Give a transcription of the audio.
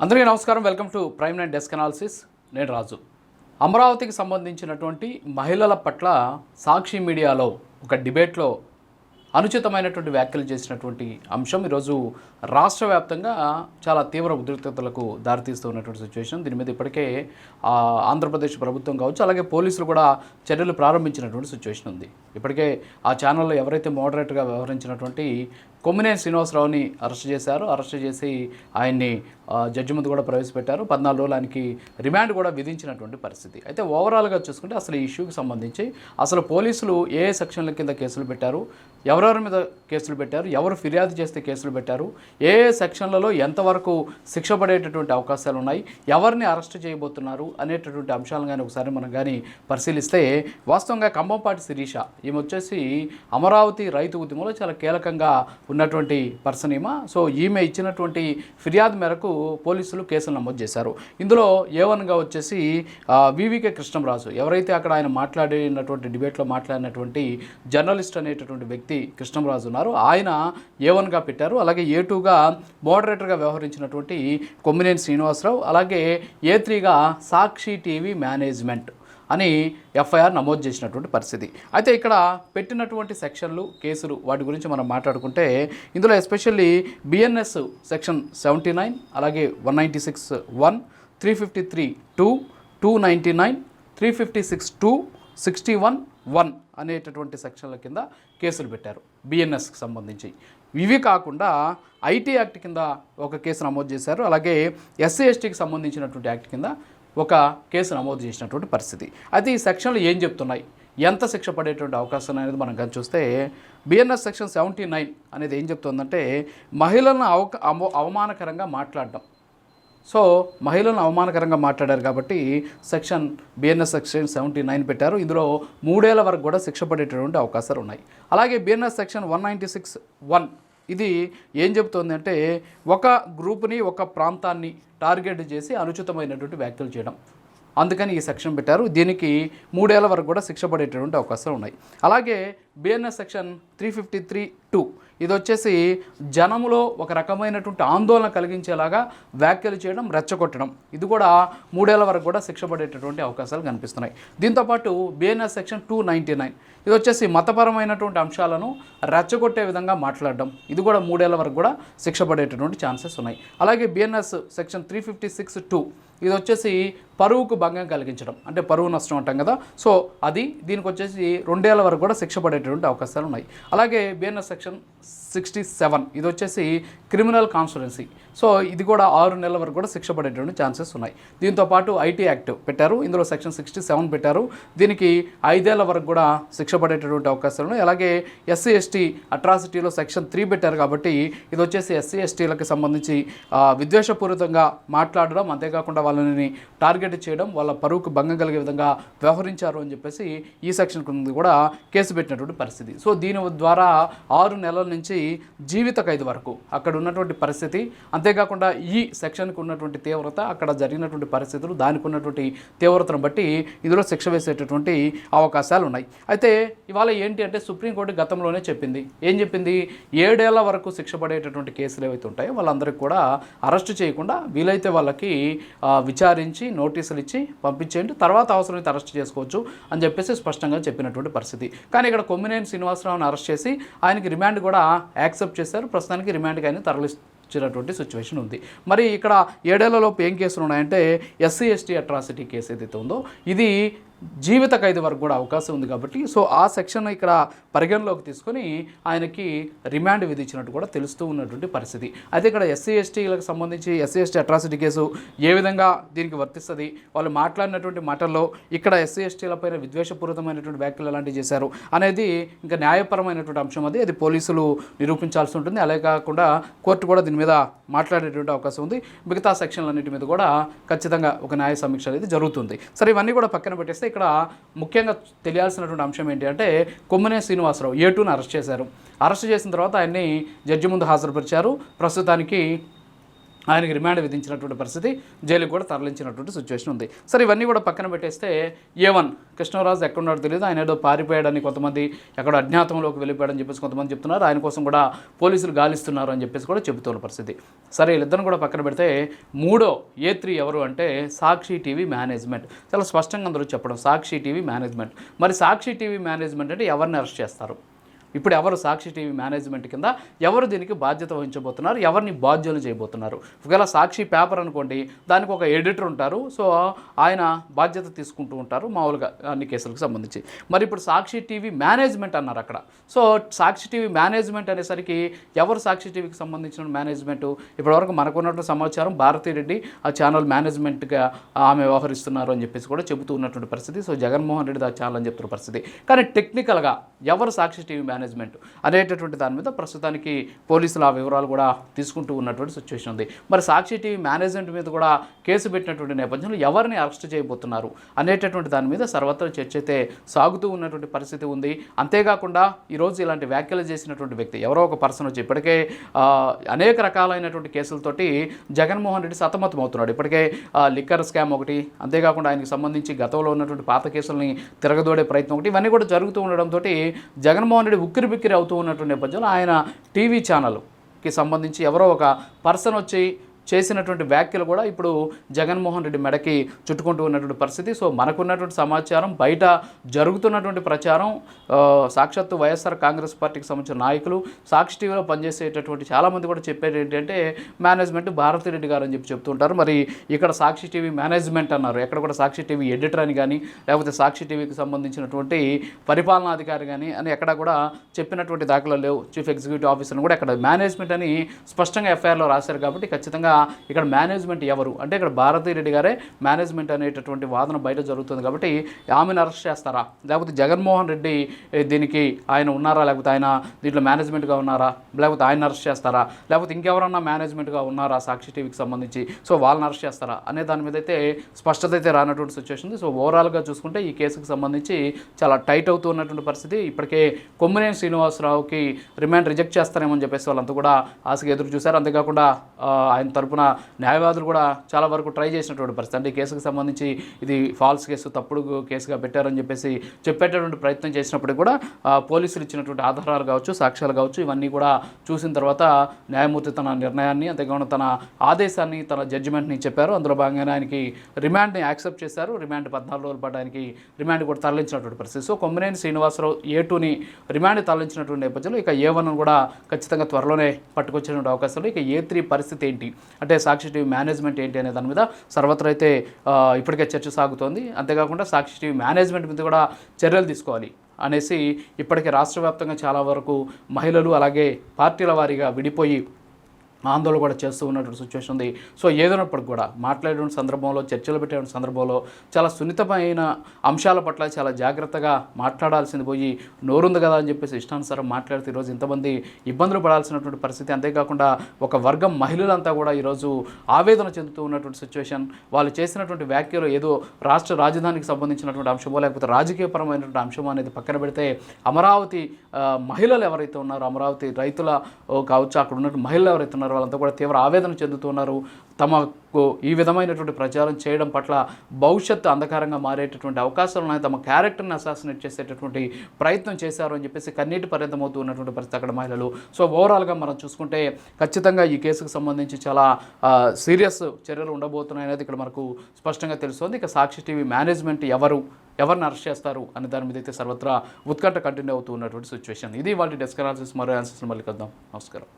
అందరికీ నమస్కారం. Welcome to prime nine desk analysis. నేను రాజు. అమరావతికి సంబంధించినటువంటి మహిళల పట్ల సాక్షి మీడియాలో ఒక డిబేట్లో అనుచితమైనటువంటి వ్యాఖ్యలు చేసినటువంటి అంశం ఈరోజు రాష్ట్ర వ్యాప్తంగా చాలా తీవ్ర ఉద్రిక్తతలకు దారితీస్తున్నటువంటి సిచ్యువేషన్. దీని మీద ఇప్పటికే ఆంధ్రప్రదేశ్ ప్రభుత్వం కావచ్చు, అలాగే పోలీసులు కూడా చర్యలు ప్రారంభించినటువంటి సిచ్యువేషన్ ఉంది. ఇప్పటికే ఆ ఛానల్లో ఎవరైతే మోడరేటర్గా వ్యవహరించినటువంటి కొమ్మినేని శ్రీనివాసరావుని అరెస్ట్ చేశారు. అరెస్ట్ చేసి ఆయన్ని జడ్జి ముందు కూడా ప్రవేశపెట్టారు. 14 రోజులు ఆయనకి రిమాండ్ కూడా విధించినటువంటి పరిస్థితి. అయితే ఓవరాల్గా చూసుకుంటే అసలు ఈ ఇష్యూకి సంబంధించి అసలు పోలీసులు ఏ సెక్షన్ల కింద కేసులు పెట్టారు, ఎవరెవరి మీద కేసులు పెట్టారు, ఎవరు ఫిర్యాదు చేస్తే కేసులు పెట్టారు, ఏ సెక్షన్లలో ఎంతవరకు శిక్ష పడేటటువంటి అవకాశాలు ఉన్నాయి, ఎవరిని అరెస్ట్ చేయబోతున్నారు అనేటటువంటి అంశాలను కానీ ఒకసారి మనం కానీ పరిశీలిస్తే వాస్తవంగా కంభంపాటి శిరీష ఈమె వచ్చేసి అమరావతి రైతు ఉద్యమంలో చాలా కీలకంగా ఉన్నటువంటి పర్సన్ ఈమె. సో ఈమె ఇచ్చినటువంటి ఫిర్యాదు మేరకు పోలీసులు కేసులు నమోదు చేశారు. ఇందులో A1గా వచ్చేసి వివికే కృష్ణంరాజు, ఎవరైతే అక్కడ ఆయన మాట్లాడినటువంటి డిబేట్లో మాట్లాడినటువంటి జర్నలిస్ట్ అనేటటువంటి వ్యక్తి కృష్ణంరాజు ఉన్నారు, ఆయన A1గా పెట్టారు. అలాగే A2గా మోడరేటర్గా వ్యవహరించినటువంటి కొమ్మినేని శ్రీనివాసరావు, అలాగే A3గా సాక్షి టీవీ మేనేజ్మెంట్ అని FIR నమోదు చేసినటువంటి పరిస్థితి. అయితే ఇక్కడ పెట్టినటువంటి సెక్షన్లు, కేసులు వాటి గురించి మనం మాట్లాడుకుంటే ఇందులో ఎస్పెషల్లీ BNS సెక్షన్ 79, అలాగే 196(1), 353(2), 299, 356(2), 61(1) అనేటటువంటి సెక్షన్ల కింద కేసులు పెట్టారు BNSకి సంబంధించి. ఇవి కాకుండా IT యాక్ట్ కింద ఒక కేసు నమోదు చేశారు. అలాగే SC STకి సంబంధించినటువంటి యాక్ట్ కింద ఒక కేసు నమోదు చేసినటువంటి పరిస్థితి. అయితే ఈ సెక్షన్లు ఏం చెప్తున్నాయి, ఎంత శిక్ష పడేటువంటి అవకాశం అనేది మనం కానీ చూస్తే BNS సెక్షన్ 79 అనేది ఏం చెప్తుందంటే మహిళలను అవమానకరంగా మాట్లాడడం. సో మహిళలను అవమానకరంగా మాట్లాడారు కాబట్టి BNS సెక్షన్ 79 పెట్టారు. ఇందులో 3 ఏళ్ల వరకు కూడా శిక్ష పడేటటువంటి అవకాశాలు ఉన్నాయి. అలాగే BNS సెక్షన్ 196(1) ఇది ఏం చెబుతోంది అంటే ఒక గ్రూప్ని, ఒక ప్రాంతాన్ని టార్గెట్ చేసి అనుచితమైనటువంటి వ్యాఖ్యలు చేయడం, అందుకని ఈ సెక్షన్ పెట్టారు. దీనికి 3 ఏళ్ల వరకు కూడా శిక్ష పడేటటువంటి అవకాశాలు ఉన్నాయి. అలాగే BNS సెక్షన్ 353(2) ఇది వచ్చేసి జనములో ఒక రకమైనటువంటి ఆందోళన కలిగించేలాగా వ్యాఖ్యలు చేయడం, రెచ్చగొట్టడం, ఇది కూడా 3 ఏళ్ల వరకు కూడా శిక్ష పడేటటువంటి అవకాశాలు కనిపిస్తున్నాయి. దీంతోపాటు BNS సెక్షన్ 299 ఇది వచ్చేసి మతపరమైనటువంటి అంశాలను రెచ్చగొట్టే విధంగా మాట్లాడడం, ఇది కూడా 3 ఏళ్ల వరకు కూడా శిక్ష పడేటటువంటి ఛాన్సెస్ ఉన్నాయి. అలాగే BNS సెక్షన్ 356(2) ఇది వచ్చేసి పరువుకు భంగం కలిగించడం, అంటే పరువు నష్టం అంటాం కదా, సో అది దీనికి వచ్చేసి 2 ఏళ్ల వరకు కూడా శిక్ష పడేటటువంటి అవకాశాలు ఉన్నాయి. అలాగే BNS సెక్షన్ 67 ఇది వచ్చేసి క్రిమినల్ కాన్స్పిరసీ, సో ఇది కూడా 6 నెలల వరకు కూడా శిక్ష పడేటువంటి ఛాన్సెస్ ఉన్నాయి. దీంతోపాటు IT యాక్ట్ పెట్టారు, ఇందులో సెక్షన్ 67 పెట్టారు, దీనికి 5 ఏళ్ల వరకు కూడా శిక్ష పడేటటువంటి అవకాశాలు ఉన్నాయి. అలాగే SC ST అట్రాసిటీలో సెక్షన్ 3 పెట్టారు కాబట్టి ఇది వచ్చేసి SC STలకు సంబంధించి విద్వేషపూరితంగా మాట్లాడడం, అంతేకాకుండా వాళ్ళని టార్గెట్ చేయడం, వాళ్ళ పరువుకు భంగం కలిగే విధంగా వ్యవహరించారు అని చెప్పేసి ఈ సెక్షన్ కింద కూడా కేసు పెట్టినటువంటి పరిస్థితి. సో దీని ద్వారా 6 నెలల నుంచి జీవిత ఖైదు వరకు అక్కడ ఉన్నటువంటి పరిస్థితి, అంతేకాకుండా ఈ సెక్షన్కి ఉన్నటువంటి తీవ్రత, అక్కడ జరిగినటువంటి పరిస్థితులు, దానికి ఉన్నటువంటి తీవ్రతను బట్టి ఇందులో శిక్ష వేసేటటువంటి అవకాశాలు ఉన్నాయి. అయితే ఇవాళ ఏంటి అంటే సుప్రీంకోర్టు గతంలోనే చెప్పింది, ఏం చెప్పింది, 7 ఏళ్ల వరకు శిక్ష పడేటటువంటి కేసులు ఏవైతే ఉంటాయో వాళ్ళందరికీ కూడా అరెస్ట్ చేయకుండా వీలైతే వాళ్ళకి విచారించి నోటీసులు ఇచ్చి పంపించేయండి, తర్వాత అవసరమైతే అరెస్ట్ చేసుకోవచ్చు అని చెప్పేసి స్పష్టంగా చెప్పినటువంటి పరిస్థితి. కానీ ఇక్కడ కొమ్మినేని శ్రీనివాసరావుని అరెస్ట్ చేసి ఆయనకి రిమాండ్ కూడా యాక్సెప్ట్ చేశారు. ప్రస్తుతానికి రిమాండ్కి ఆయన తరలించినటువంటి సిచ్యువేషన్ ఉంది. మరి ఇక్కడ 7 ఏళ్లలోపు ఏం కేసులు ఉన్నాయంటే SC ST అట్రాసిటీ కేసు ఏదైతే ఉందో ఇది జీవిత ఖైదు వరకు కూడా అవకాశం ఉంది కాబట్టి సో ఆ సెక్షన్ ఇక్కడ పరిగణలోకి తీసుకొని ఆయనకి రిమాండ్ విధించినట్టు కూడా తెలుస్తూ ఉన్నటువంటి పరిస్థితి. అయితే ఇక్కడ SC STలకు సంబంధించి SC ST అట్రాసిటీ కేసు ఏ విధంగా దీనికి వర్తిస్తుంది, వాళ్ళు మాట్లాడినటువంటి మాటల్లో ఇక్కడ SC STలపైన విద్వేషపూరితమైనటువంటి వ్యాఖ్యలు ఎలాంటివి చేశారు అనేది ఇంకా న్యాయపరమైనటువంటి అంశం, అది పోలీసులు నిరూపించాల్సి ఉంటుంది. అలాగే కాకుండా కోర్టు కూడా దీని మీద మాట్లాడేటువంటి అవకాశం ఉంది. మిగతా సెక్షన్లన్నింటి మీద కూడా ఖచ్చితంగా ఒక న్యాయ సమీక్ష అనేది జరుగుతుంది. సరే ఇవన్నీ కూడా పక్కన పెట్టేస్తే ఇక్కడ ముఖ్యంగా తెలియాల్సినటువంటి అంశం ఏంటి అంటే కొమ్మినేని శ్రీనివాసరావు A2ని అరెస్ట్ చేశారు. అరెస్ట్ చేసిన తర్వాత ఆయన్ని జడ్జి ముందు హాజరుపరిచారు. ప్రస్తుతానికి ఆయనకి రిమాండ్ విధించినటువంటి పరిస్థితి, జైలుకి కూడా తరలించినటువంటి సిచ్యువేషన్ ఉంది. సరే, ఇవన్నీ కూడా పక్కన పెట్టేస్తే A1 కృష్ణరాజు ఎక్కడున్నాడో తెలియదు. ఆయన ఏదో పారిపోయాడని కొంతమంది, ఎక్కడో అజ్ఞాతంలోకి వెళ్ళిపోయాడని చెప్పేసి కొంతమంది చెప్తున్నారు. ఆయన కోసం కూడా పోలీసులు గాలిస్తున్నారు అని చెప్పేసి కూడా చెబుతున్న పరిస్థితి. సరే, వీళ్ళిద్దరిని కూడా పక్కన పెడితే మూడో A3 ఎవరు అంటే సాక్షి టీవీ మేనేజ్మెంట్. చాలా స్పష్టంగా అందరూ చెప్పడం సాక్షి టీవీ మేనేజ్మెంట్. మరి సాక్షి టీవీ మేనేజ్మెంట్ అంటే ఎవరిని అరెస్ట్ చేస్తారు? ఇప్పుడు ఎవరు సాక్షి టీవీ మేనేజ్మెంట్ కింద ఎవరు దీనికి బాధ్యత వహించబోతున్నారు, ఎవరిని బాధ్యులు చేయబోతున్నారు? ఒకవేళ సాక్షి పేపర్ అనుకోండి, దానికి ఒక ఎడిటర్ ఉంటారు. సో ఆయన బాధ్యత తీసుకుంటూ ఉంటారు మామూలుగా అన్ని కేసులకు సంబంధించి. మరి ఇప్పుడు సాక్షి టీవీ మేనేజ్మెంట్ అన్నారు అక్కడ. సో సాక్షి టీవీ మేనేజ్మెంట్ అనేసరికి ఎవరు సాక్షి టీవీకి సంబంధించిన మేనేజ్మెంట్? ఇప్పటివరకు మనకున్నటువంటి సమాచారం భారతీ రెడ్డి ఆ ఛానల్ మేనేజ్మెంట్గా ఆమె వ్యవహరిస్తున్నారు అని చెప్పేసి కూడా చెబుతూ ఉన్నటువంటి పరిస్థితి. సో జగన్మోహన్ రెడ్డి ఆ ఛానల్ అని చెప్తున్న పరిస్థితి. కానీ టెక్నికల్గా ఎవరు సాక్షి టీవీ మేనేజ్మెంట్ అనేటటువంటి దాని మీద ప్రస్తుతానికి పోలీసులు ఆ వివరాలు కూడా తీసుకుంటూ ఉన్నటువంటి సిచ్యువేషన్ ఉంది. మరి సాక్షి టీవీ మేనేజ్మెంట్ మీద కూడా కేసు పెట్టినటువంటి నేపథ్యంలో ఎవరిని అరెస్ట్ చేయబోతున్నారు అనేటటువంటి దాని మీద సర్వత్రా చర్చ అయితే సాగుతూ ఉన్నటువంటి పరిస్థితి ఉంది. అంతేకాకుండా ఈరోజు ఇలాంటి వ్యాఖ్యలు చేసినటువంటి వ్యక్తి ఎవరో ఒక పర్సన్ వచ్చి ఇప్పటికే అనేక రకాలైనటువంటి కేసులతోటి జగన్మోహన్ రెడ్డి సతమతం అవుతున్నాడు. ఇప్పటికే లిక్కర్ స్కామ్ ఒకటి, అంతేకాకుండా ఆయనకు సంబంధించి గతంలో ఉన్నటువంటి పాత కేసుల్ని తిరగదోడే ప్రయత్నం ఒకటి, ఇవన్నీ కూడా జరుగుతూ ఉండడంతో జగన్మోహన్ రెడ్డి ఉక్కిరిబిక్కిరి అవుతూ ఉన్నటువంటి నేపథ్యంలో ఆయన టీవీ ఛానల్కి సంబంధించి ఎవరో ఒక పర్సన్ వచ్చి చేసినటువంటి వ్యాఖ్యలు కూడా ఇప్పుడు జగన్మోహన్ రెడ్డి మెడకి చుట్టుకుంటూ ఉన్నటువంటి పరిస్థితి. సో మనకున్నటువంటి సమాచారం, బయట జరుగుతున్నటువంటి ప్రచారం, సాక్షాత్తు వైఎస్ఆర్ కాంగ్రెస్ పార్టీకి సంబంధించిన నాయకులు, సాక్షి టీవీలో పనిచేసేటటువంటి చాలామంది కూడా చెప్పేది ఏంటంటే మేనేజ్మెంట్ భారతీ రెడ్డి గారు అని చెప్తుంటారు. మరి ఇక్కడ సాక్షి టీవీ మేనేజ్మెంట్ అన్నారు, ఎక్కడ కూడా సాక్షి టీవీ ఎడిటర్ అని కానీ లేకపోతే సాక్షి టీవీకి సంబంధించినటువంటి పరిపాలనాధికారి కానీ అని ఎక్కడ కూడా చెప్పినటువంటి దాఖలు లేవు. చీఫ్ ఎగ్జిక్యూటివ్ ఆఫీసర్ని కూడా ఎక్కడ మేనేజ్మెంట్ అని స్పష్టంగా ఎఫ్ఐఆర్లో రాశారు. కాబట్టి ఖచ్చితంగా ఇక్కడ మేనేజ్మెంట్ ఎవరు అంటే ఇక్కడ భారతీ రెడ్డి గారే మేనేజ్మెంట్ అనేటటువంటి వాదన బయట జరుగుతుంది. కాబట్టి ఆమెను అరెస్ట్ చేస్తారా, లేకపోతే జగన్మోహన్ రెడ్డి దీనికి ఆయన ఉన్నారా, లేకపోతే ఆయన దీంట్లో మేనేజ్మెంట్గా ఉన్నారా, లేకపోతే ఆయన అరెస్ట్ చేస్తారా, లేకపోతే ఇంకెవరన్నా మేనేజ్మెంట్గా ఉన్నారా సాక్షి టీవీకి సంబంధించి, సో వాళ్ళని అరెస్ట్ చేస్తారా అనే దాని మీద అయితే స్పష్టత అయితే రానటువంటి సిచ్యువేషన్ ఉంది. సో ఓవరాల్గా చూసుకుంటే ఈ కేసుకు సంబంధించి చాలా టైట్ అవుతూ ఉన్నటువంటి పరిస్థితి. ఇప్పటికే కొమ్మినేని శ్రీనివాసరావుకి రిమాండ్ రిజెక్ట్ చేస్తారేమని చెప్పేసి వాళ్ళంతా కూడా ఆశగా ఎదురు చూశారు. అంతేకాకుండా ఆయన తరపున న్యాయవాదులు కూడా చాలా వరకు ట్రై చేసినటువంటి పరిస్థితి. అంటే ఈ కేసుకు సంబంధించి ఇది ఫాల్స్ కేసు, తప్పుడు కేసుగా పెట్టారని చెప్పేసి చెప్పేటటువంటి ప్రయత్నం చేసినప్పుడు కూడా పోలీసులు ఇచ్చినటువంటి ఆధారాలు కావచ్చు, సాక్ష్యాలు కావచ్చు, ఇవన్నీ కూడా చూసిన తర్వాత న్యాయమూర్తి తన నిర్ణయాన్ని, అంతేకాకుండా తన ఆదేశాన్ని, తన జడ్జిమెంట్ని చెప్పారు. అందులో భాగంగానే ఆయనకి రిమాండ్ని యాక్సెప్ట్ చేశారు. రిమాండ్ 14 రోజుల పాటు ఆయనకి రిమాండ్ కూడా తరలించినటువంటి పరిస్థితి. సో కొమ్మినేని శ్రీనివాసరావు A2ని రిమాండ్ తరలించినటువంటి నేపథ్యంలో ఇక A1 కూడా ఖచ్చితంగా త్వరలోనే పట్టుకొచ్చేటువంటి అవకాశాలు. ఇక A3 పరిస్థితి ఏంటి అంటే సాక్షి టీవీ మేనేజ్మెంట్ ఏంటి అనే దాని మీద సర్వత్రా అయితే ఇప్పటికే చర్చ సాగుతోంది. అంతేకాకుండా సాక్షి టీవీ మేనేజ్మెంట్ మీద కూడా చర్యలు తీసుకోవాలి అనేసి ఇప్పటికే రాష్ట్ర వ్యాప్తంగా చాలా వరకు మహిళలు అలాగే పార్టీల వారీగా విడిపోయి ఆందోళన కూడా చేస్తూ ఉన్నటువంటి సిచ్యువేషన్ ఉంది. సో ఏదైనప్పటికి కూడా మాట్లాడే సందర్భంలో, చర్చలు పెట్టే సందర్భంలో చాలా సున్నితమైన అంశాల పట్ల చాలా జాగ్రత్తగా మాట్లాడాల్సింది పోయి నోరుంది కదా అని చెప్పేసి ఇష్టానుసారం మాట్లాడితే ఈరోజు ఇంతమంది ఇబ్బందులు పడాల్సినటువంటి పరిస్థితి. అంతేకాకుండా ఒక వర్గం మహిళలంతా కూడా ఈరోజు ఆవేదన చెందుతూ ఉన్నటువంటి సిచ్యువేషన్. వాళ్ళు చేసినటువంటి వ్యాఖ్యలు ఏదో రాష్ట్ర రాజధానికి సంబంధించినటువంటి అంశమో లేకపోతే రాజకీయపరమైనటువంటి అంశమో అనేది పక్కన పెడితే అమరావతి మహిళలు ఎవరైతే ఉన్నారో, అమరావతి రైతుల కావచ్చు, అక్కడ ఉన్నటువంటి మహిళలు ఎవరైతే ఉన్నారో వాళ్ళంతా కూడా తీవ్ర ఆవేదన చెందుతున్నారు. తమకు ఈ విధమైనటువంటి ప్రచారం చేయడం పట్ల భవిష్యత్తు అంధకారంగా మారేటటువంటి అవకాశాలు ఉన్నాయి, తమ క్యారెక్టర్ని అసాసినేట్ చేసేటటువంటి ప్రయత్నం చేశారు అని చెప్పేసి కన్నీటి పర్యంతమవుతూ ఉన్నటువంటి పరిస్థితి అక్కడ మహిళలు. సో ఓవరాల్గా మనం చూసుకుంటే ఖచ్చితంగా ఈ కేసుకు సంబంధించి చాలా సీరియస్ చర్యలు ఉండబోతున్నాయి అనేది ఇక్కడ మనకు స్పష్టంగా తెలుస్తోంది. ఇక సాక్షి టీవీ మేనేజ్మెంట్ ఎవరిని అరెస్ట్ చేస్తారు అనే దాని మీద అయితే సర్వత్రా ఉత్కంఠ కంటిన్యూ అవుతూ ఉన్నటువంటి సిచ్యువేషన్. ఇది వాళ్ళ డెస్క్ అనాలిసిస్. మరో ఆన్సర్స్ మళ్ళీ కద్దాం. నమస్కారం.